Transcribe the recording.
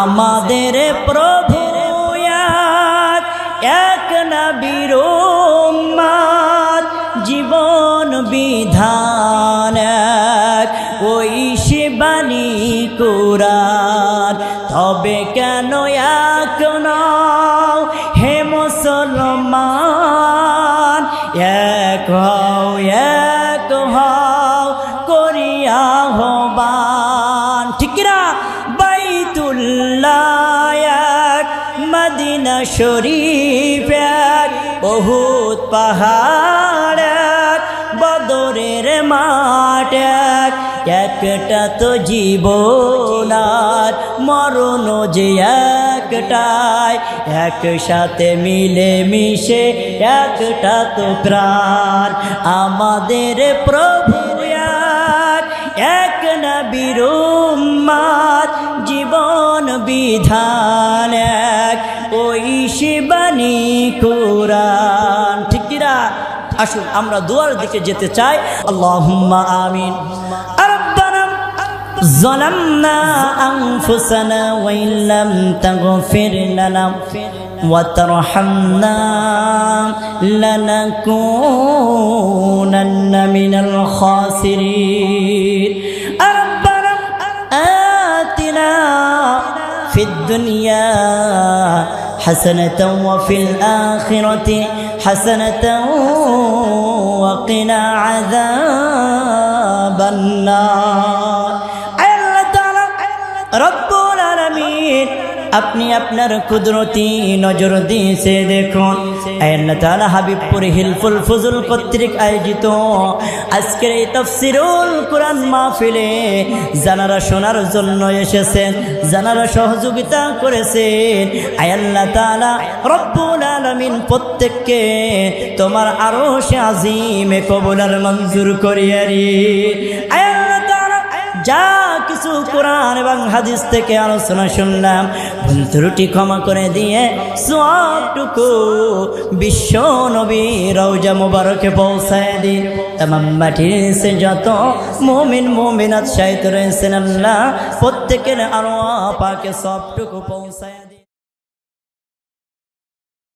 আমাদের প্রভু এক নবীর উম্মত জীবন বিধান ওই সে বাণী কুরআন তবে কেন এক নও হে মুসলমান এক হও করিয়া আহ্বান ঠিক না বাইতুল্লাহ এক মদিনা শরীফ এক উহুদ পাহাড় এক বদরের মাঠ এক একটা তো জীবন আর মরণ যে একটাই একসাথে মিলে মিশে একটা তো প্রাণ আমাদের প্রভু এক নবীর উম্মত জীবন বিধান এক ওই সে বাণী কুরআন ঠিক কিনা আসুন আমরা দুয়ার দিকে যেতে চাই আল্লাহুম্মা আমিন রব্বানা যালামনা আনফুসানা ওয়া ইল্লাম তাগফির লানা ওয়া তারহামনা লানাকুনান্না মিনাল খাসিরিন রব্বানা আতিনা ফিদ দুনিয়া হাসানাতাও ওয়া ফিল আখিরাতি হাসানাতাও ওয়া কিনা আযাবান নার আল্লাহ তাআলা রব্বুল আলামিন আপনি আপনার কুদরতি নজর দিয়েছে দেখুন আল্লাহ তাআলা হাবিবপুর হিলফুল ফুজুল কর্তৃক আয়োজিত আজকের এই তাফসীরুল কুরআন মাহফিলে জানারা শোনার জন্য এসেছেন জানারা সহযোগিতা করেছেন আল্লাহ তাআলা রব্বুল আলামিন প্রত্যেককে তোমার আরশে আজিমে কবুল আর মঞ্জুর করিয়া রে আল্লাহ তাআলা যা কিছু কোরআন এবং হাদিস থেকে আলোচনা শুনলাম ভুল ত্রুটি ক্ষমা করে দিয়ে সবটুকু বিশ্ব নবী রওজা মুবারকে পৌঁছায় দিন तमाम মাটির সে যত মুমিন মুমিনাত শাহিদ রয়েছেন আল্লাহ প্রত্যেকের আরওয়াহ পাকে সবটুকু পৌঁছায়